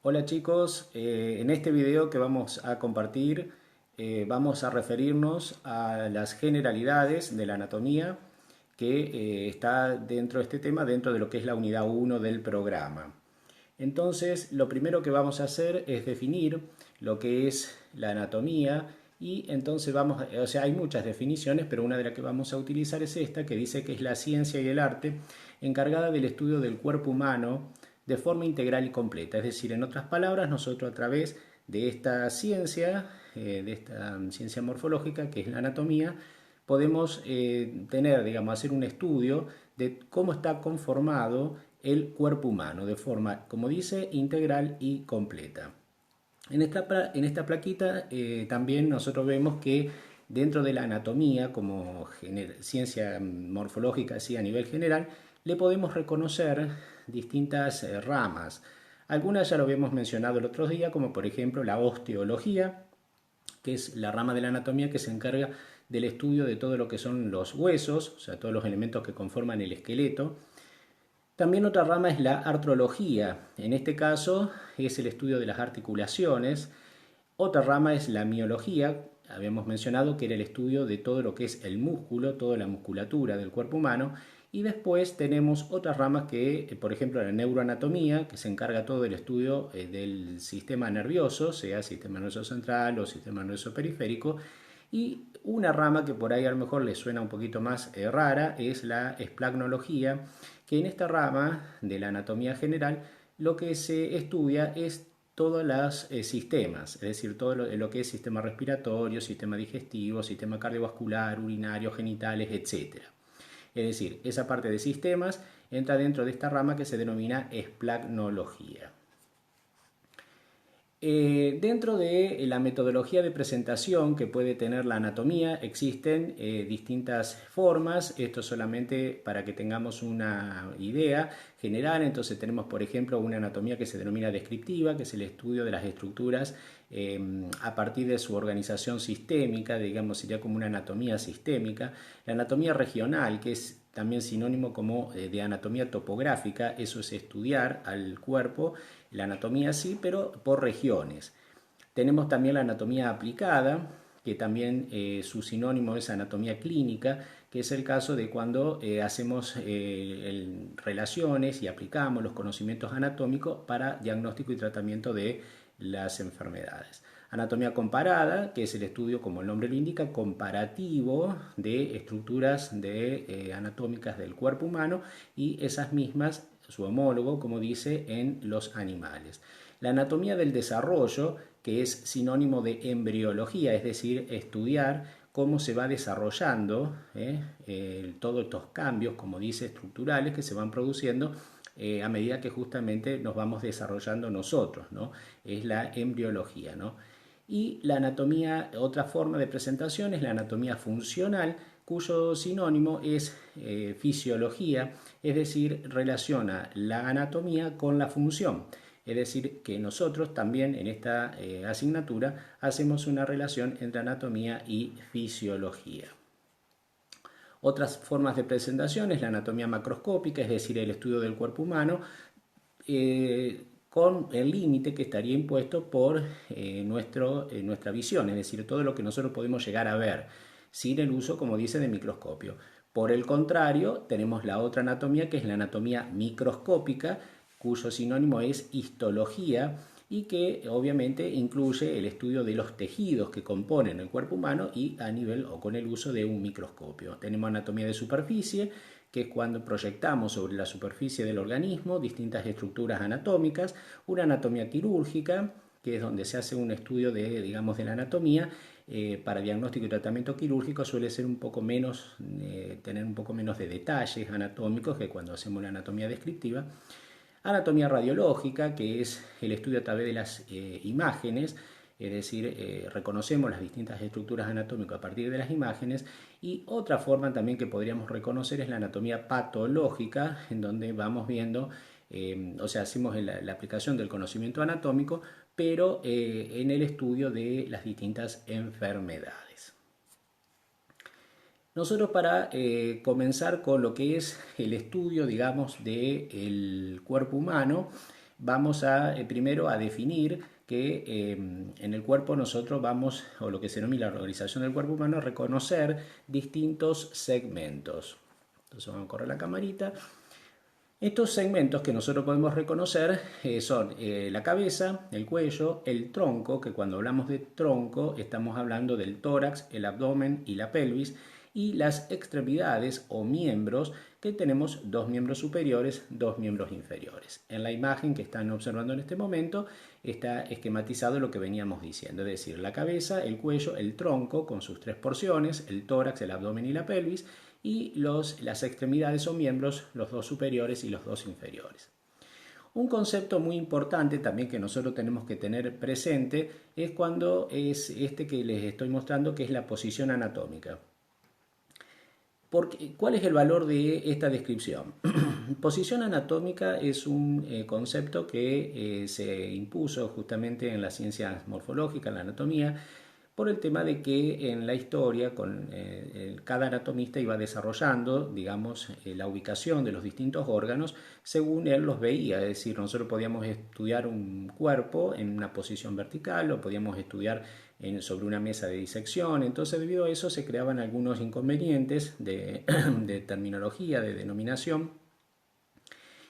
Hola chicos, en este video que vamos a compartir vamos a referirnos a las generalidades de la anatomía que está dentro de este tema, dentro de lo que es la unidad 1 del programa. Entonces, lo primero que vamos a hacer es definir lo que es la anatomía y entonces hay muchas definiciones, pero una de las que vamos a utilizar es esta, que dice que es la ciencia y el arte encargada del estudio del cuerpo humano de forma integral y completa. Es decir, en otras palabras, nosotros a través de esta ciencia morfológica, que es la anatomía, podemos hacer un estudio de cómo está conformado el cuerpo humano de forma, como dice, integral y completa. En esta plaquita también nosotros vemos que dentro de la anatomía, como ciencia morfológica así a nivel general, le podemos reconocer distintas ramas. Algunas ya lo habíamos mencionado el otro día, como por ejemplo la osteología, que es la rama de la anatomía que se encarga del estudio de todo lo que son los huesos, o sea, todos los elementos que conforman el esqueleto. También otra rama es la artrología. En este caso es el estudio de las articulaciones. Otra rama es la miología. Habíamos mencionado que era el estudio de todo lo que es el músculo, toda la musculatura del cuerpo humano. Y después tenemos otras ramas que, por ejemplo, la neuroanatomía, que se encarga todo del estudio del sistema nervioso, sea sistema nervioso central o sistema nervioso periférico. Y una rama que por ahí a lo mejor les suena un poquito más rara es la esplagnología, que en esta rama de la anatomía general lo que se estudia es todos los sistemas, es decir, todo lo que es sistema respiratorio, sistema digestivo, sistema cardiovascular, urinario, genitales, etc. Es decir, esa parte de sistemas entra dentro de esta rama que se denomina esplagnología. Dentro de la metodología de presentación que puede tener la anatomía existen distintas formas, esto solamente para que tengamos una idea general. Entonces tenemos por ejemplo una anatomía que se denomina descriptiva, que es el estudio de las estructuras a partir de su organización sistémica, digamos sería como una anatomía sistémica. La anatomía regional, que es también sinónimo como de anatomía topográfica, eso es estudiar al cuerpo, la anatomía sí, pero por regiones. Tenemos también la anatomía aplicada, que también su sinónimo es anatomía clínica, que es el caso de cuando hacemos relaciones y aplicamos los conocimientos anatómicos para diagnóstico y tratamiento de las enfermedades. Anatomía comparada, que es el estudio, como el nombre lo indica, comparativo de estructuras anatómicas del cuerpo humano y esas mismas, su homólogo, como dice, en los animales. La anatomía del desarrollo, que es sinónimo de embriología, es decir, estudiar cómo se va desarrollando todos estos cambios, como dice, estructurales que se van produciendo a medida que justamente nos vamos desarrollando nosotros, ¿no? Es la embriología, ¿no? Y la anatomía, otra forma de presentación es la anatomía funcional, cuyo sinónimo es fisiología, es decir, relaciona la anatomía con la función. Es decir, que nosotros también en esta asignatura hacemos una relación entre anatomía y fisiología. Otras formas de presentación es la anatomía macroscópica, es decir, el estudio del cuerpo humano, con el límite que estaría impuesto por nuestra visión, es decir, todo lo que nosotros podemos llegar a ver, sin el uso, como dice, de microscopio. Por el contrario, tenemos la otra anatomía, que es la anatomía microscópica, cuyo sinónimo es histología, y que obviamente incluye el estudio de los tejidos que componen el cuerpo humano y a nivel o con el uso de un microscopio. Tenemos anatomía de superficie, que es cuando proyectamos sobre la superficie del organismo distintas estructuras anatómicas, una anatomía quirúrgica, que es donde se hace un estudio de la anatomía. Para diagnóstico y tratamiento quirúrgico suele ser un poco menos, tener un poco menos de detalles anatómicos que cuando hacemos la anatomía descriptiva. Anatomía radiológica, que es el estudio a través de las imágenes, es decir, reconocemos las distintas estructuras anatómicas a partir de las imágenes. Y otra forma también que podríamos reconocer es la anatomía patológica, en donde vamos viendo, hacemos la aplicación del conocimiento anatómico, pero en el estudio de las distintas enfermedades. Nosotros para comenzar con lo que es el estudio, digamos, del cuerpo humano, vamos a primero a definir que en el cuerpo nosotros vamos, o lo que se denomina la organización del cuerpo humano, a reconocer distintos segmentos. Entonces vamos a correr la camarita. Estos segmentos que nosotros podemos reconocer son la cabeza, el cuello, el tronco, que cuando hablamos de tronco estamos hablando del tórax, el abdomen y la pelvis, y las extremidades o miembros, que tenemos dos miembros superiores, dos miembros inferiores. En la imagen que están observando en este momento está esquematizado lo que veníamos diciendo, es decir, la cabeza, el cuello, el tronco con sus tres porciones, el tórax, el abdomen y la pelvis, y las extremidades o miembros, los dos superiores y los dos inferiores. Un concepto muy importante también que nosotros tenemos que tener presente es cuando es este que les estoy mostrando, que es la posición anatómica. ¿Cuál es el valor de esta descripción? Posición anatómica es un concepto que se impuso justamente en las ciencias morfológicas, en la anatomía, por el tema de que en la historia cada anatomista iba desarrollando, digamos, la ubicación de los distintos órganos según él los veía. Es decir, nosotros podíamos estudiar un cuerpo en una posición vertical, o podíamos estudiar sobre una mesa de disección. Entonces, debido a eso se creaban algunos inconvenientes de, de terminología, de denominación,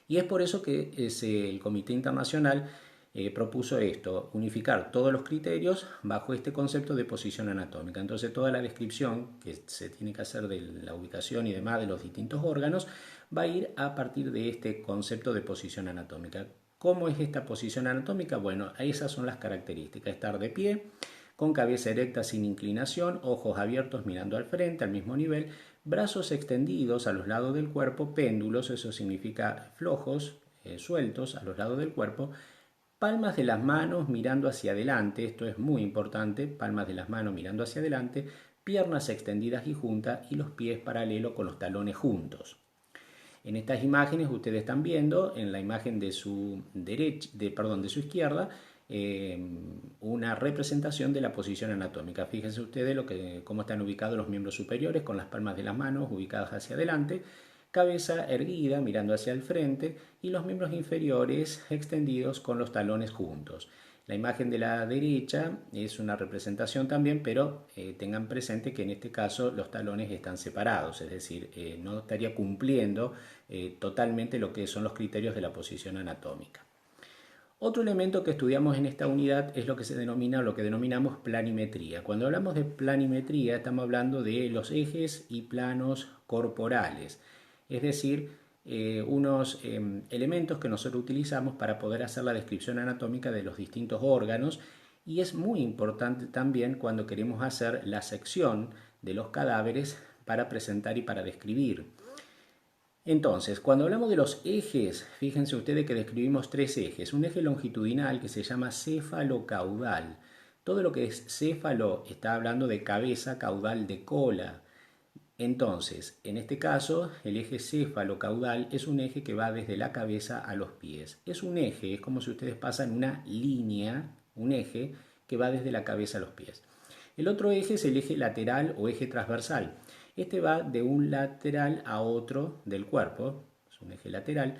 y es por eso que el Comité Internacional propuso esto, unificar todos los criterios bajo este concepto de posición anatómica. Entonces toda la descripción que se tiene que hacer de la ubicación y demás de los distintos órganos va a ir a partir de este concepto de posición anatómica. ¿Cómo es esta posición anatómica? Bueno, esas son las características: estar de pie, con cabeza erecta sin inclinación, ojos abiertos mirando al frente al mismo nivel, brazos extendidos a los lados del cuerpo, péndulos, eso significa flojos, sueltos a los lados del cuerpo, palmas de las manos mirando hacia adelante, esto es muy importante, palmas de las manos mirando hacia adelante, piernas extendidas y juntas y los pies paralelos con los talones juntos. En estas imágenes ustedes están viendo, en la imagen de su izquierda, una representación de la posición anatómica. Fíjense ustedes cómo están ubicados los miembros superiores con las palmas de las manos ubicadas hacia adelante, cabeza erguida mirando hacia el frente y los miembros inferiores extendidos con los talones juntos. La imagen de la derecha es una representación también, pero tengan presente que en este caso los talones están separados, es decir, no estaría cumpliendo totalmente lo que son los criterios de la posición anatómica. Otro elemento que estudiamos en esta unidad es lo que se denomina, lo que denominamos planimetría. Cuando hablamos de planimetría estamos hablando de los ejes y planos corporales, es decir, unos elementos que nosotros utilizamos para poder hacer la descripción anatómica de los distintos órganos, y es muy importante también cuando queremos hacer la sección de los cadáveres para presentar y para describir. Entonces, cuando hablamos de los ejes, fíjense ustedes que describimos tres ejes. Un eje longitudinal que se llama céfalo-caudal. Todo lo que es céfalo está hablando de cabeza, caudal de cola. Entonces, en este caso, el eje céfalo-caudal es un eje que va desde la cabeza a los pies. Es un eje, es como si ustedes pasan una línea, un eje que va desde la cabeza a los pies. El otro eje es el eje lateral o eje transversal. Este va de un lateral a otro del cuerpo, es un eje lateral.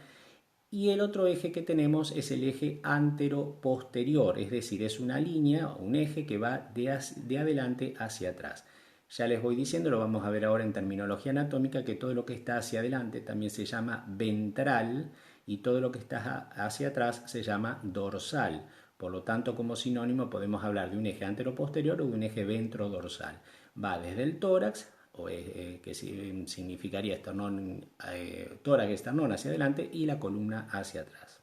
Y el otro eje que tenemos es el eje antero-posterior, es decir, es una línea o un eje que va de adelante hacia atrás. Ya les voy diciendo, lo vamos a ver ahora en terminología anatómica, que todo lo que está hacia adelante también se llama ventral y todo lo que está hacia atrás se llama dorsal. Por lo tanto, como sinónimo podemos hablar de un eje antero-posterior o de un eje ventrodorsal. Va desde el tórax, que significaría tórax, esternón hacia adelante y la columna hacia atrás.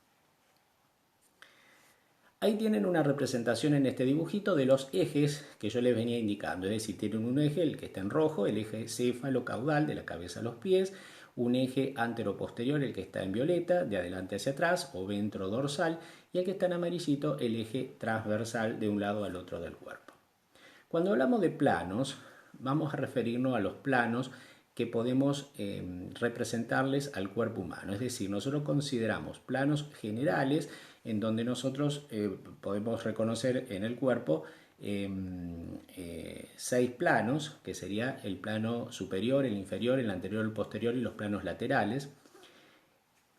Ahí tienen una representación en este dibujito de los ejes que yo les venía indicando, es decir, tienen un eje, el que está en rojo, el eje céfalo-caudal de la cabeza a los pies, un eje antero-posterior, el que está en violeta, de adelante hacia atrás o ventrodorsal, y el que está en amarillito, el eje transversal de un lado al otro del cuerpo. Cuando hablamos de planos, vamos a referirnos a los planos que podemos representarles al cuerpo humano. Es decir, nosotros consideramos planos generales en donde nosotros podemos reconocer en el cuerpo 6 planos, que sería el plano superior, el inferior, el anterior, el posterior y los planos laterales.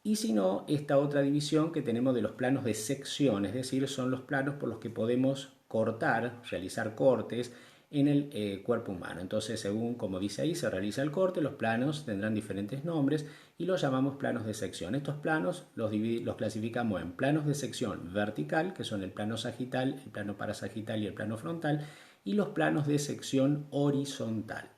Y si no, esta otra división que tenemos de los planos de sección, es decir, son los planos por los que podemos cortar, realizar cortes en el cuerpo humano. Entonces, según como dice ahí, se realiza el corte, los planos tendrán diferentes nombres y los llamamos planos de sección. Estos planos los clasificamos en planos de sección vertical, que son el plano sagital, el plano parasagital y el plano frontal, y los planos de sección horizontal.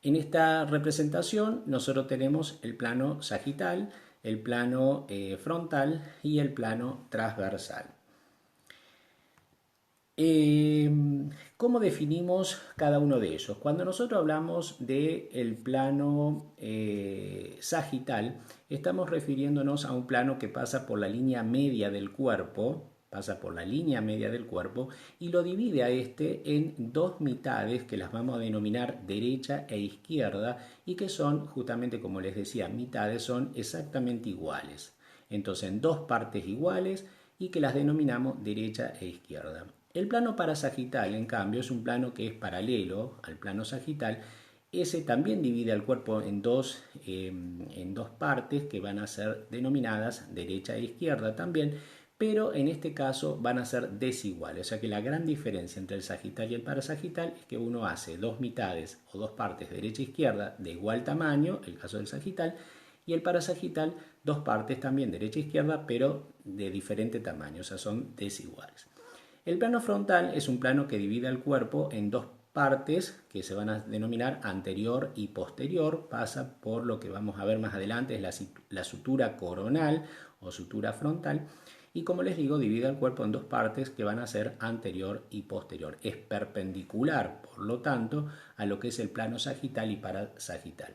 En esta representación nosotros tenemos el plano sagital, el plano frontal y el plano transversal. ¿Cómo definimos cada uno de ellos? Cuando nosotros hablamos del plano sagital, estamos refiriéndonos a un plano que pasa por la línea media del cuerpo, y lo divide a este en dos mitades que las vamos a denominar derecha e izquierda y que son, justamente como les decía, mitades son exactamente iguales. Entonces, en dos partes iguales y que las denominamos derecha e izquierda. El plano parasagital, en cambio, es un plano que es paralelo al plano sagital. Ese también divide al cuerpo en dos partes que van a ser denominadas derecha e izquierda también, pero en este caso van a ser desiguales. O sea que la gran diferencia entre el sagital y el parasagital es que uno hace dos mitades o dos partes derecha e izquierda de igual tamaño, el caso del sagital, y el parasagital dos partes también derecha e izquierda, pero de diferente tamaño, o sea, son desiguales. El plano frontal es un plano que divide al cuerpo en dos partes que se van a denominar anterior y posterior. Pasa por lo que vamos a ver más adelante, es la sutura coronal o sutura frontal. Y como les digo, divide al cuerpo en dos partes que van a ser anterior y posterior. Es perpendicular, por lo tanto, a lo que es el plano sagital y parasagital.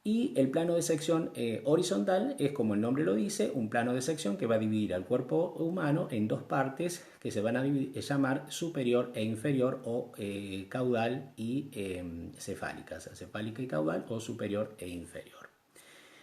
Y el plano de sección horizontal es, como el nombre lo dice, un plano de sección que va a dividir al cuerpo humano en dos partes que se van a llamar superior e inferior o caudal y cefálica, o sea, cefálica y caudal o superior e inferior.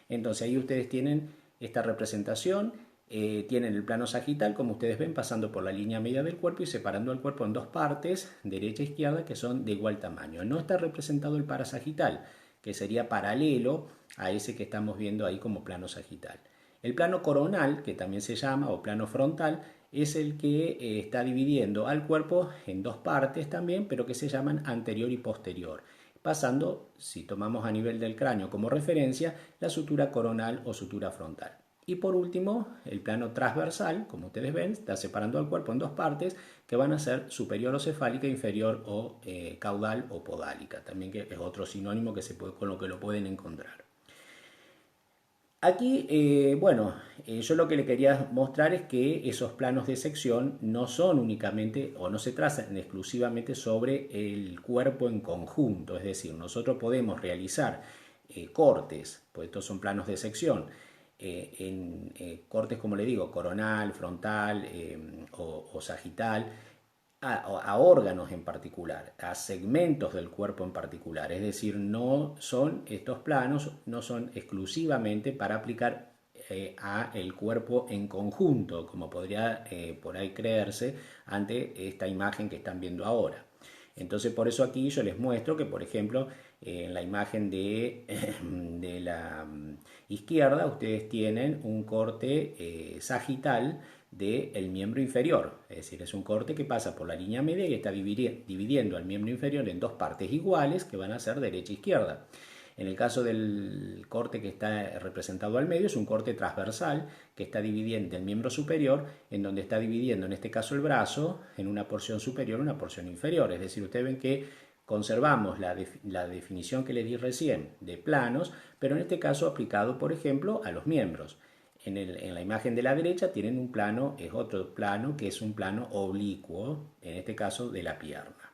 Entonces ahí ustedes tienen esta representación, tienen el plano sagital, como ustedes ven, pasando por la línea media del cuerpo y separando al cuerpo en dos partes, derecha e izquierda, que son de igual tamaño. No está representado el parasagital, que sería paralelo a ese que estamos viendo ahí como plano sagital. El plano coronal, que también se llama, o plano frontal, es el que está dividiendo al cuerpo en dos partes también, pero que se llaman anterior y posterior, pasando, si tomamos a nivel del cráneo como referencia, la sutura coronal o sutura frontal. Y por último, el plano transversal, como ustedes ven, está separando al cuerpo en dos partes que van a ser superior o cefálica, inferior o caudal o podálica, también que es otro sinónimo con lo que lo pueden encontrar. Aquí, yo lo que le quería mostrar es que esos planos de sección no son únicamente o no se trazan exclusivamente sobre el cuerpo en conjunto, es decir, nosotros podemos realizar cortes, pues estos son planos de sección, en cortes, como le digo, coronal, frontal o sagital, a órganos en particular, a segmentos del cuerpo en particular. Es decir, estos planos no son exclusivamente para aplicar a el cuerpo en conjunto, como podría por ahí creerse ante esta imagen que están viendo ahora. Entonces, por eso aquí yo les muestro que, por ejemplo, en la imagen de la izquierda, ustedes tienen un corte sagital del miembro inferior, es decir, es un corte que pasa por la línea media y está dividiendo al miembro inferior en dos partes iguales que van a ser derecha e izquierda. En el caso del corte que está representado al medio, es un corte transversal que está dividiendo el miembro superior, en donde está dividiendo en este caso el brazo en una porción superior y una porción inferior. Es decir, ustedes ven que conservamos la definición que les di recién de planos, pero en este caso aplicado, por ejemplo, a los miembros. En la imagen de la derecha tienen un plano, es otro plano que es un plano oblicuo, en este caso de la pierna.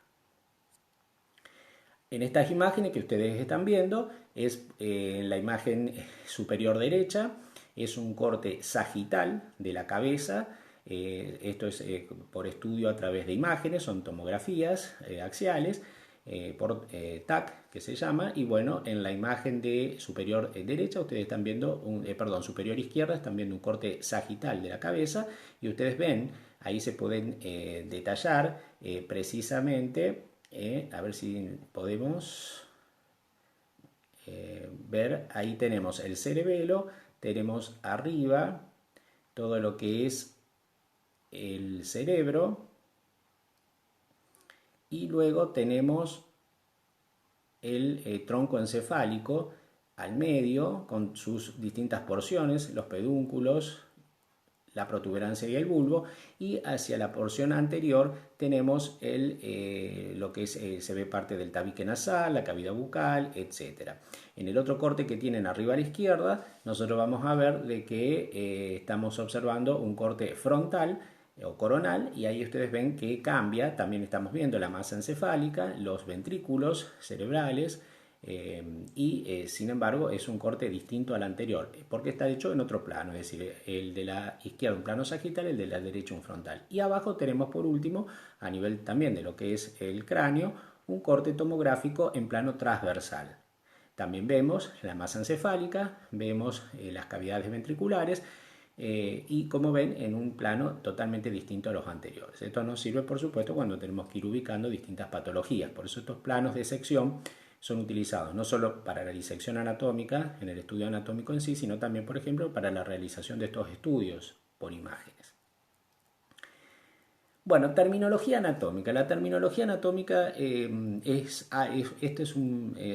En estas imágenes que ustedes están viendo, es la imagen superior derecha, es un corte sagital de la cabeza. Esto es por estudio a través de imágenes, son tomografías axiales por TAC, que se llama, y bueno, en la imagen de superior derecha ustedes están viendo, superior izquierda están viendo un corte sagital de la cabeza y ustedes ven, ahí se pueden detallar precisamente, a ver si podemos ver, ahí tenemos el cerebelo, tenemos arriba todo lo que es el cerebro y luego tenemos el tronco encefálico al medio con sus distintas porciones, los pedúnculos, la protuberancia y el bulbo, y hacia la porción anterior tenemos lo que se ve parte del tabique nasal, la cavidad bucal, etc. En el otro corte que tienen arriba a la izquierda, nosotros vamos a ver de que estamos observando un corte frontal o coronal, y ahí ustedes ven que cambia, también estamos viendo la masa encefálica, los ventrículos cerebrales, sin embargo es un corte distinto al anterior porque está hecho en otro plano, es decir, el de la izquierda un plano sagital, el de la derecha un frontal. Y abajo tenemos por último, a nivel también de lo que es el cráneo, un corte tomográfico en plano transversal. También vemos la masa encefálica, vemos las cavidades ventriculares, y como ven en un plano totalmente distinto a los anteriores. Esto nos sirve por supuesto cuando tenemos que ir ubicando distintas patologías, por eso estos planos de sección son utilizados no solo para la disección anatómica, en el estudio anatómico en sí, sino también, por ejemplo, para la realización de estos estudios por imágenes. Bueno, terminología anatómica. La terminología anatómica es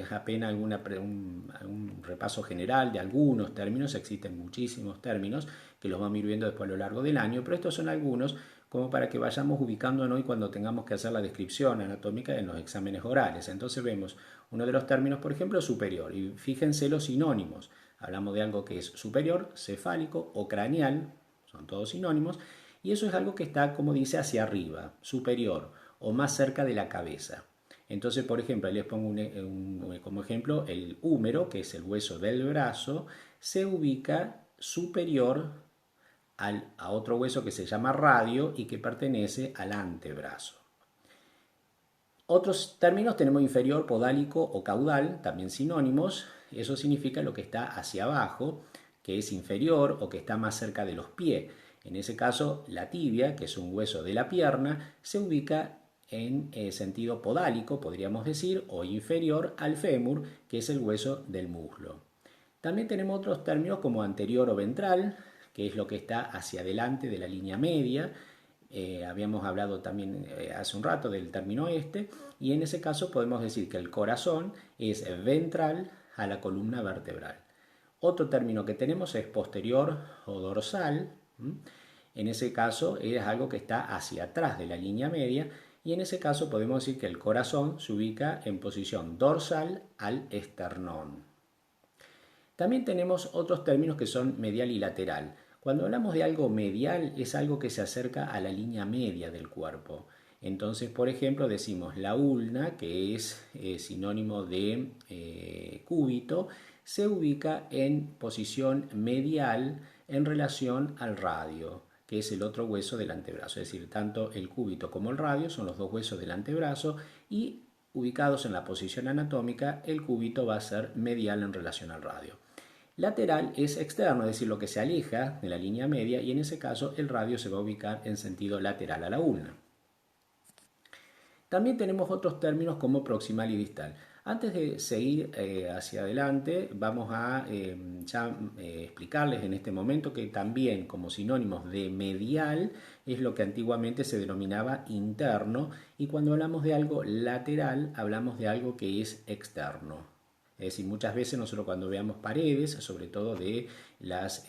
apenas un repaso general de algunos términos. Existen muchísimos términos que los vamos a ir viendo después a lo largo del año, pero estos son algunos como para que vayamos ubicándonos y cuando tengamos que hacer la descripción anatómica en los exámenes orales. Entonces vemos uno de los términos, por ejemplo, superior, y fíjense los sinónimos. Hablamos de algo que es superior, cefálico o craneal, son todos sinónimos, y eso es algo que está, como dice, hacia arriba, superior o más cerca de la cabeza. Entonces, por ejemplo, ahí les pongo como ejemplo el húmero, que es el hueso del brazo, se ubica superior a otro hueso que se llama radio y que pertenece al antebrazo. Otros términos tenemos inferior, podálico o caudal, también sinónimos. Eso significa lo que está hacia abajo, que es inferior o que está más cerca de los pies. En ese caso, la tibia, que es un hueso de la pierna, se ubica en sentido podálico, podríamos decir, o inferior al fémur, que es el hueso del muslo. También tenemos otros términos como anterior o ventral, que es lo que está hacia adelante de la línea media. Habíamos hablado también hace un rato del término este, y en ese caso podemos decir que el corazón es ventral a la columna vertebral. Otro término que tenemos es posterior o dorsal. En ese caso es algo que está hacia atrás de la línea media, y en ese caso podemos decir que el corazón se ubica en posición dorsal al esternón. También tenemos otros términos que son medial y lateral. Cuando hablamos de algo medial es algo que se acerca a la línea media del cuerpo. Entonces, por ejemplo, decimos la ulna, que es sinónimo de cúbito, se ubica en posición medial en relación al radio, que es el otro hueso del antebrazo. Es decir, tanto el cúbito como el radio son los dos huesos del antebrazo, y ubicados en la posición anatómica, el cúbito va a ser medial en relación al radio. Lateral es externo, es decir, lo que se aleja de la línea media, y en ese caso el radio se va a ubicar en sentido lateral a la ulna. También tenemos otros términos como proximal y distal. Antes de seguir hacia adelante, vamos a explicarles en este momento que también como sinónimos de medial es lo que antiguamente se denominaba interno, y cuando hablamos de algo lateral hablamos de algo que es externo. Es decir, muchas veces nosotros cuando veamos paredes, sobre todo de las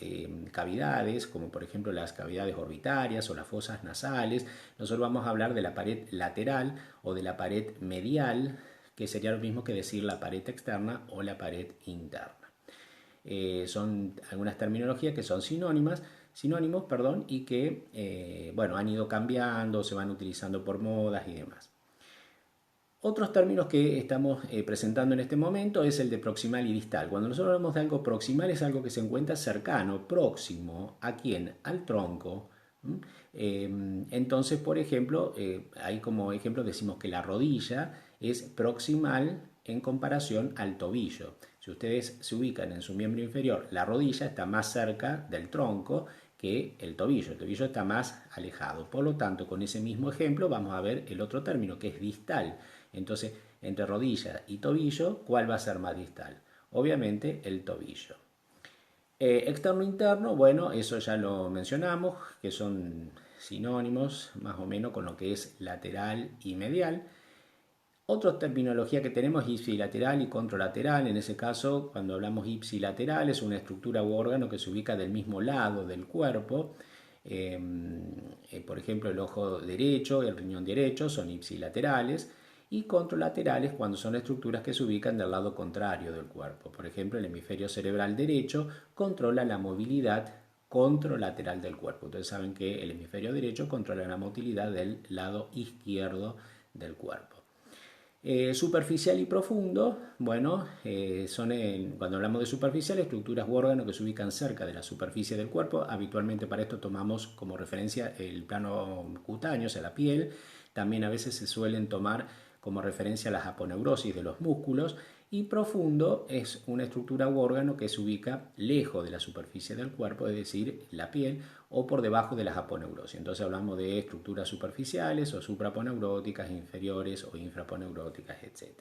cavidades, como por ejemplo las cavidades orbitarias o las fosas nasales, nosotros vamos a hablar de la pared lateral o de la pared medial, que sería lo mismo que decir la pared externa o la pared interna. Son algunas terminologías que son sinónimos, y que han ido cambiando, se van utilizando por modas y demás. Otros términos que estamos presentando en este momento es el de proximal y distal. Cuando nosotros hablamos de algo proximal es algo que se encuentra cercano, próximo, ¿a quién? Al tronco. Entonces, por ejemplo, ahí como ejemplo decimos que la rodilla es proximal en comparación al tobillo. Si ustedes se ubican en su miembro inferior, la rodilla está más cerca del tronco que el tobillo está más alejado. Por lo tanto, con ese mismo ejemplo vamos a ver el otro término que es distal. Entonces, entre rodilla y tobillo, ¿cuál va a ser más distal? obviamente el tobillo. Externo interno, bueno, eso ya lo mencionamos, que son sinónimos más o menos con lo que es lateral y medial. Otra terminología que tenemos es ipsilateral y contralateral. En ese caso, cuando hablamos ipsilateral, es una estructura u órgano que se ubica del mismo lado del cuerpo. Por ejemplo, el ojo derecho y el riñón derecho son ipsilaterales. Y contralaterales cuando son estructuras que se ubican del lado contrario del cuerpo. Por ejemplo, el hemisferio cerebral derecho controla la movilidad contralateral del cuerpo. Ustedes saben que el hemisferio derecho controla la motilidad del lado izquierdo del cuerpo. Superficial y profundo, bueno, cuando hablamos de superficial, estructuras u órganos que se ubican cerca de la superficie del cuerpo. Habitualmente para esto tomamos como referencia el plano cutáneo, o sea, la piel. También a veces se suelen tomar como referencia las aponeurosis de los músculos. Y profundo es una estructura u órgano que se ubica lejos de la superficie del cuerpo, es decir, la piel, o por debajo de las aponeurosis. Entonces hablamos de estructuras superficiales o supraponeuróticas, inferiores o infraponeuróticas, etc.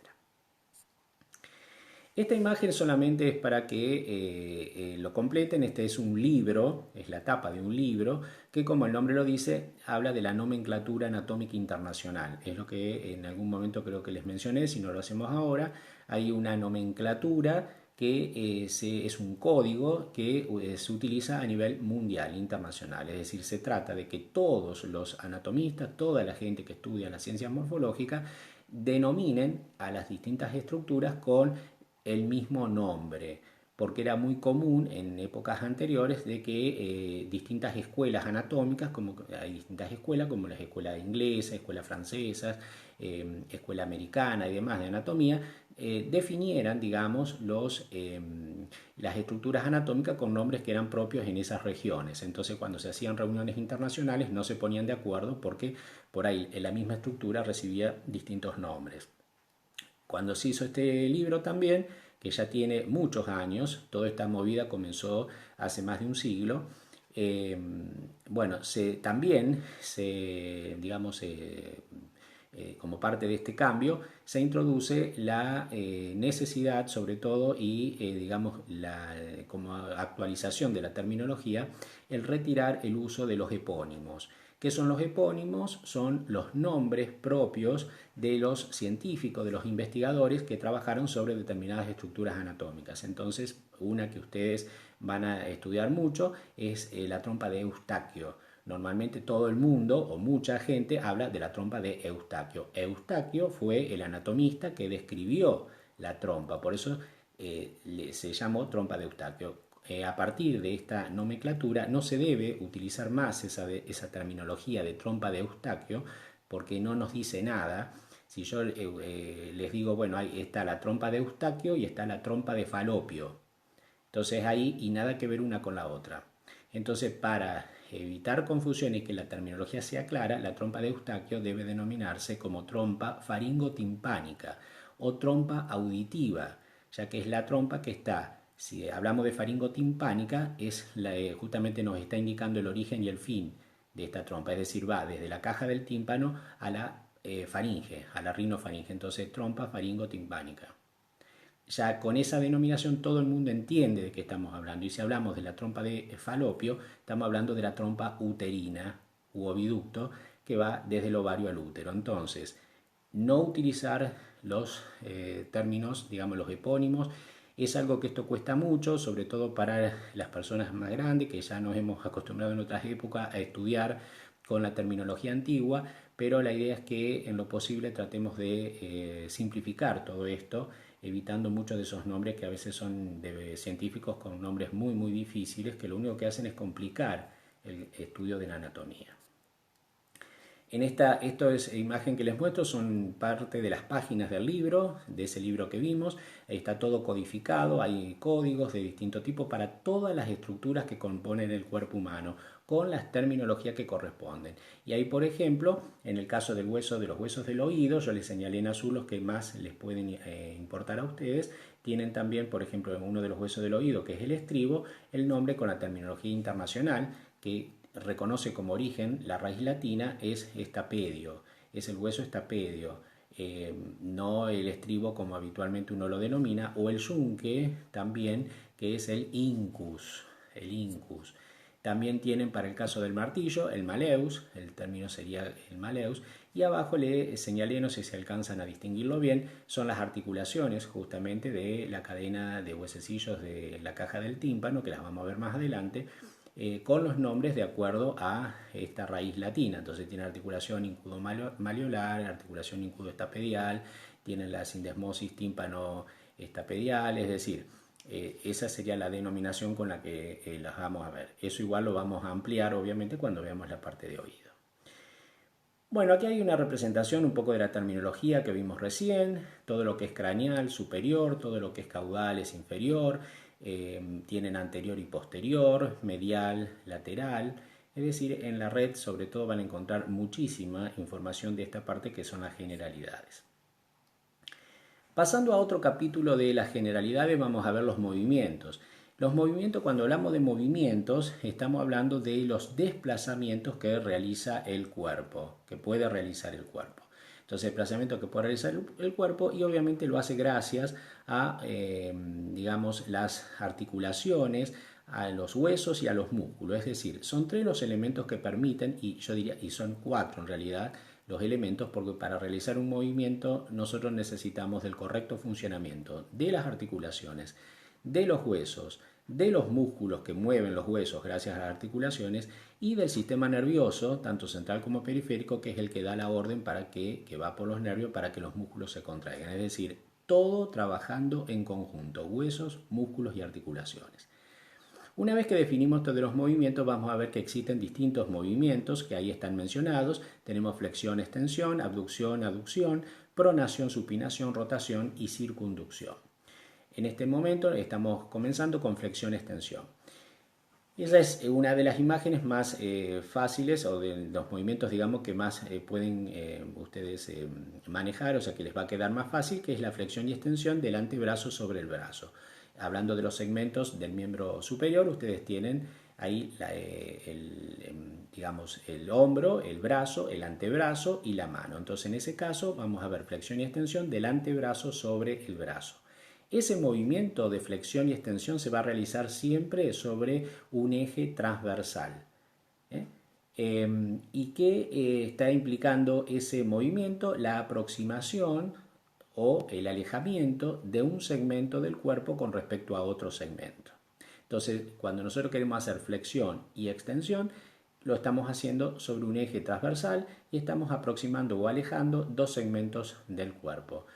Esta imagen solamente es para que lo completen. Este es un libro, es la tapa de un libro, que como el nombre lo dice, habla de la nomenclatura anatómica internacional. Es lo que en algún momento creo que les mencioné, si no lo hacemos ahora. Hay una nomenclatura que es un código que se utiliza a nivel mundial, internacional. Es decir, se trata de que todos los anatomistas, toda la gente que estudia las ciencias morfológicas, denominen a las distintas estructuras con el mismo nombre, porque era muy común en épocas anteriores de que distintas escuelas anatómicas, como hay distintas escuelas, como las escuelas inglesas, escuelas francesas, escuela americana y demás de anatomía, definieran, digamos, las estructuras anatómicas con nombres que eran propios en esas regiones. Entonces, cuando se hacían reuniones internacionales no se ponían de acuerdo porque por ahí la misma estructura recibía distintos nombres. Cuando se hizo este libro también, que ya tiene muchos años, toda esta movida comenzó hace más de un siglo, bueno, también digamos, como parte de este cambio, se introduce la necesidad, sobre todo, y digamos, como actualización de la terminología, el retirar el uso de los epónimos. ¿Qué son los epónimos? Son los nombres propios de los científicos, de los investigadores que trabajaron sobre determinadas estructuras anatómicas. Entonces, una que ustedes van a estudiar mucho es la trompa de Eustaquio. Normalmente todo el mundo o mucha gente habla de la trompa de Eustaquio. Eustaquio fue el anatomista que describió la trompa, por eso se llamó trompa de Eustaquio. A partir de esta nomenclatura no se debe utilizar más esa terminología de trompa de Eustaquio porque no nos dice nada. Si yo les digo, bueno, ahí está la trompa de Eustaquio y está la trompa de Falopio. Entonces ahí y nada que ver una con la otra. Entonces para evitar confusión y que la terminología sea clara, la trompa de Eustaquio debe denominarse como trompa faringotimpánica o trompa auditiva, ya que es la trompa que está, si hablamos de faringotimpánica, justamente nos está indicando el origen y el fin de esta trompa, es decir, va desde la caja del tímpano a la faringe, a la rinofaringe, entonces trompa faringotimpánica. Ya con esa denominación todo el mundo entiende de qué estamos hablando. Y si hablamos de la trompa de Falopio, estamos hablando de la trompa uterina u oviducto que va desde el ovario al útero. Entonces, no utilizar los términos, digamos los epónimos, es algo que esto cuesta mucho, sobre todo para las personas más grandes que ya nos hemos acostumbrado en otras épocas a estudiar con la terminología antigua, pero la idea es que en lo posible tratemos de simplificar todo esto, evitando muchos de esos nombres que a veces son de científicos con nombres muy muy difíciles que lo único que hacen es complicar el estudio de la anatomía. Esta imagen que les muestro son parte de las páginas del libro, de ese libro que vimos. Ahí está todo codificado, hay códigos de distinto tipo para todas las estructuras que componen el cuerpo humano, con las terminologías que corresponden. Y ahí, por ejemplo, en el caso del hueso, de los huesos del oído, yo les señalé en azul los que más les pueden importar a ustedes. Tienen también, por ejemplo, en uno de los huesos del oído, que es el estribo, el nombre con la terminología internacional que reconoce como origen la raíz latina es estapedio, es el hueso estapedio. no el estribo como habitualmente uno lo denomina, o el yunque también, que es el incus, el incus. También tienen para el caso del martillo el maleus, el término sería el maleus, y abajo le señalé, no sé si alcanzan a distinguirlo bien, son las articulaciones justamente de la cadena de huesecillos de la caja del tímpano, que las vamos a ver más adelante, con los nombres de acuerdo a esta raíz latina. Entonces tiene articulación incudo-malleolar, articulación incudo-estapedial, tiene la sindesmosis tímpano-estapedial, es decir, esa sería la denominación con la que las vamos a ver. Eso igual lo vamos a ampliar obviamente cuando veamos la parte de oído. Bueno, aquí hay una representación un poco de la terminología que vimos recién, todo lo que es craneal superior, todo lo que es caudal es inferior, tienen anterior y posterior, medial, lateral, es decir, en la red sobre todo van a encontrar muchísima información de esta parte que son las generalidades. Pasando a otro capítulo de las generalidades, vamos a ver los movimientos. Los movimientos, cuando hablamos de movimientos, estamos hablando de los desplazamientos que realiza el cuerpo, que puede realizar el cuerpo. Entonces, desplazamiento que puede realizar el cuerpo y obviamente lo hace gracias a, digamos, las articulaciones, a los huesos y a los músculos. Es decir, son tres los elementos que permiten, y yo diría, y son cuatro en realidad, los elementos, porque para realizar un movimiento nosotros necesitamos del correcto funcionamiento de las articulaciones, de los huesos, de los músculos que mueven los huesos gracias a las articulaciones y del sistema nervioso, tanto central como periférico, que es el que da la orden para que va por los nervios para que los músculos se contraigan. Es decir, todo trabajando en conjunto, huesos, músculos y articulaciones. Una vez que definimos todos los movimientos, vamos a ver que existen distintos movimientos que ahí están mencionados. Tenemos flexión, extensión, abducción, aducción, pronación, supinación, rotación y circunducción. En este momento estamos comenzando con flexión, extensión. Esa es una de las imágenes más fáciles o de los movimientos, digamos, que más pueden ustedes manejar, o sea que les va a quedar más fácil, que es la flexión y extensión del antebrazo sobre el brazo. Hablando de los segmentos del miembro superior, ustedes tienen ahí digamos, el hombro, el brazo, el antebrazo y la mano. Entonces, en ese caso, vamos a ver flexión y extensión del antebrazo sobre el brazo. Ese movimiento de flexión y extensión se va a realizar siempre sobre un eje transversal. ¿Y qué está implicando ese movimiento? La aproximación o el alejamiento de un segmento del cuerpo con respecto a otro segmento. Entonces, cuando nosotros queremos hacer flexión y extensión, lo estamos haciendo sobre un eje transversal y estamos aproximando o alejando dos segmentos del cuerpo.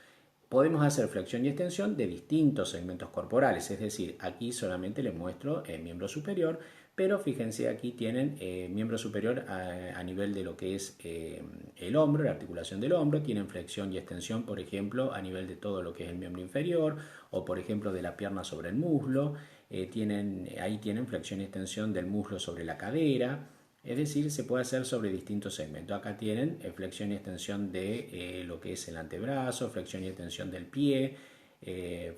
Podemos hacer flexión y extensión de distintos segmentos corporales, es decir, aquí solamente les muestro el miembro superior, pero fíjense aquí tienen miembro superior a nivel de lo que es el hombro, la articulación del hombro, tienen flexión y extensión, por ejemplo, a nivel de todo lo que es el miembro inferior, o por ejemplo de la pierna sobre el muslo, ahí tienen flexión y extensión del muslo sobre la cadera. Es decir, se puede hacer sobre distintos segmentos. Acá tienen flexión y extensión de lo que es el antebrazo, flexión y extensión del pie,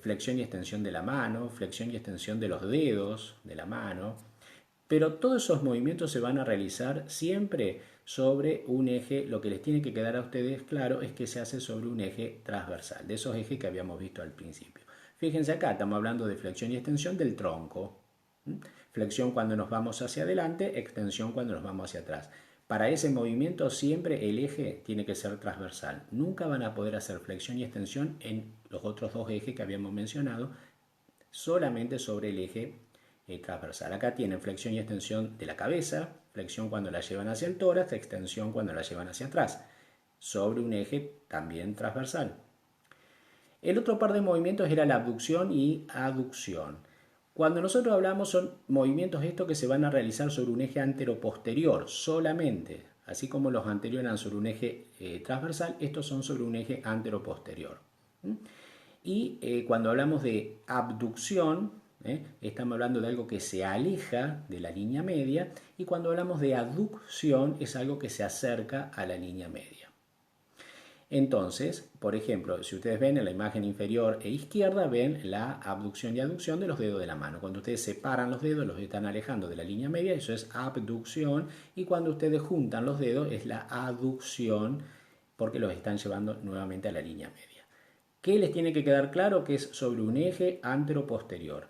flexión y extensión de la mano, flexión y extensión de los dedos de la mano. Pero todos esos movimientos se van a realizar siempre sobre un eje. Lo que les tiene que quedar a ustedes claro es que se hace sobre un eje transversal, de esos ejes que habíamos visto al principio. Fíjense acá, estamos hablando de flexión y extensión del tronco. Flexión cuando nos vamos hacia adelante, extensión cuando nos vamos hacia atrás. Para ese movimiento siempre el eje tiene que ser transversal. Nunca van a poder hacer flexión y extensión en los otros dos ejes que habíamos mencionado, solamente sobre el eje transversal. Acá tienen flexión y extensión de la cabeza, flexión cuando la llevan hacia el tórax, extensión cuando la llevan hacia atrás, sobre un eje también transversal. El otro par de movimientos era la abducción y aducción. Cuando nosotros hablamos son movimientos estos que se van a realizar sobre un eje anteroposterior solamente, así como los anteriores eran sobre un eje transversal, estos son sobre un eje anteroposterior. Y cuando hablamos de abducción, estamos hablando de algo que se aleja de la línea media, y cuando hablamos de aducción es algo que se acerca a la línea media. Entonces, por ejemplo, si ustedes ven en la imagen inferior e izquierda, ven la abducción y aducción de los dedos de la mano. Cuando ustedes separan los dedos, los están alejando de la línea media, eso es abducción. Y cuando ustedes juntan los dedos, es la aducción porque los están llevando nuevamente a la línea media. ¿Qué les tiene que quedar claro? Que es sobre un eje antero-posterior.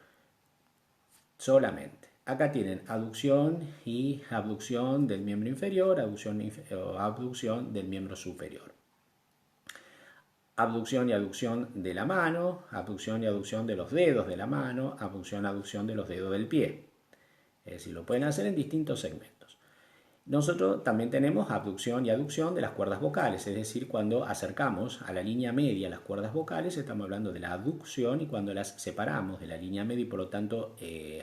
Solamente. Acá tienen aducción y abducción del miembro inferior, abducción del miembro superior. Abducción y aducción de la mano, abducción y aducción de los dedos de la mano, abducción y aducción de los dedos del pie. Es decir, lo pueden hacer en distintos segmentos. Nosotros también tenemos abducción y aducción de las cuerdas vocales, es decir, cuando acercamos a la línea media las cuerdas vocales, estamos hablando de la aducción, y cuando las separamos de la línea media y por lo tanto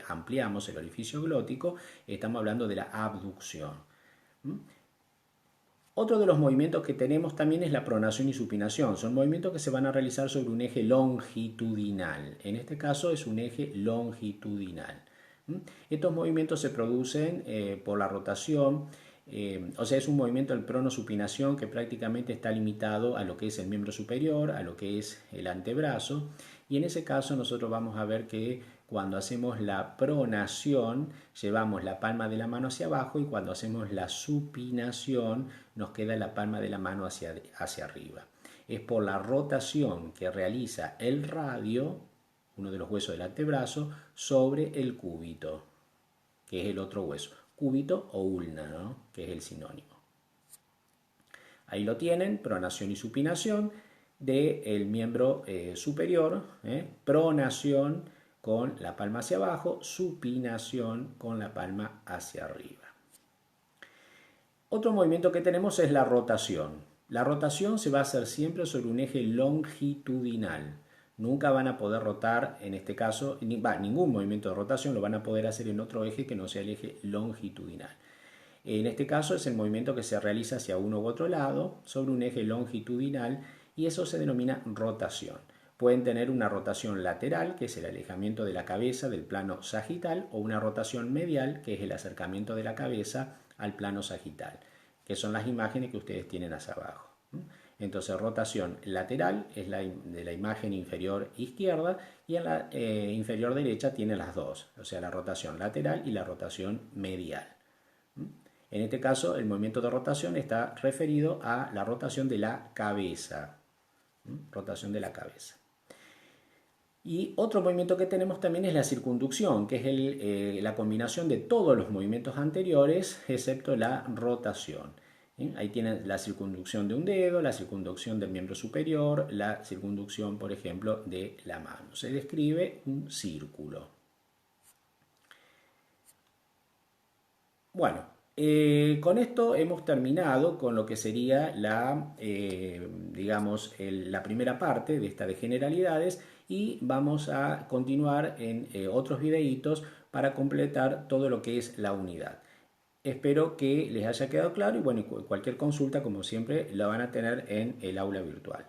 ampliamos el orificio glótico, estamos hablando de la abducción. Otro de los movimientos que tenemos también es la pronación y supinación. Son movimientos que se van a realizar sobre un eje longitudinal. En este caso es un eje longitudinal. Estos movimientos se producen por la rotación, o sea, es un movimiento de pronosupinación que prácticamente está limitado a lo que es el miembro superior, a lo que es el antebrazo, y en ese caso nosotros vamos a ver que cuando hacemos la pronación llevamos la palma de la mano hacia abajo, y cuando hacemos la supinación nos queda la palma de la mano hacia arriba. Es por la rotación que realiza el radio, uno de los huesos del antebrazo, sobre el cúbito, que es el otro hueso. Cúbito o ulna, ¿no? Que es el sinónimo. Ahí lo tienen, pronación y supinación del miembro superior, pronación con la palma hacia abajo, supinación con la palma hacia arriba. Otro movimiento que tenemos es la rotación. La rotación se va a hacer siempre sobre un eje longitudinal. Nunca van a poder rotar, en este caso, ningún movimiento de rotación lo van a poder hacer en otro eje que no sea el eje longitudinal. En este caso es el movimiento que se realiza hacia uno u otro lado sobre un eje longitudinal, y eso se denomina rotación. Pueden tener una rotación lateral, que es el alejamiento de la cabeza del plano sagital, o una rotación medial, que es el acercamiento de la cabeza al plano sagital, que son las imágenes que ustedes tienen hacia abajo. Entonces, rotación lateral es la de la imagen inferior izquierda, y en la inferior derecha tiene las dos, o sea, la rotación lateral y la rotación medial. En este caso, el movimiento de rotación está referido a la rotación de la cabeza. Rotación de la cabeza. Y otro movimiento que tenemos también es la circunducción, que es la combinación de todos los movimientos anteriores, excepto la rotación. Ahí tienen la circunducción de un dedo, la circunducción del miembro superior, la circunducción, por ejemplo, de la mano. Se describe un círculo. Bueno, con esto hemos terminado con lo que sería la primera parte de esta de generalidades, y vamos a continuar en otros videitos para completar todo lo que es la unidad. Espero que les haya quedado claro, y bueno, cualquier consulta, como siempre, la van a tener en el aula virtual.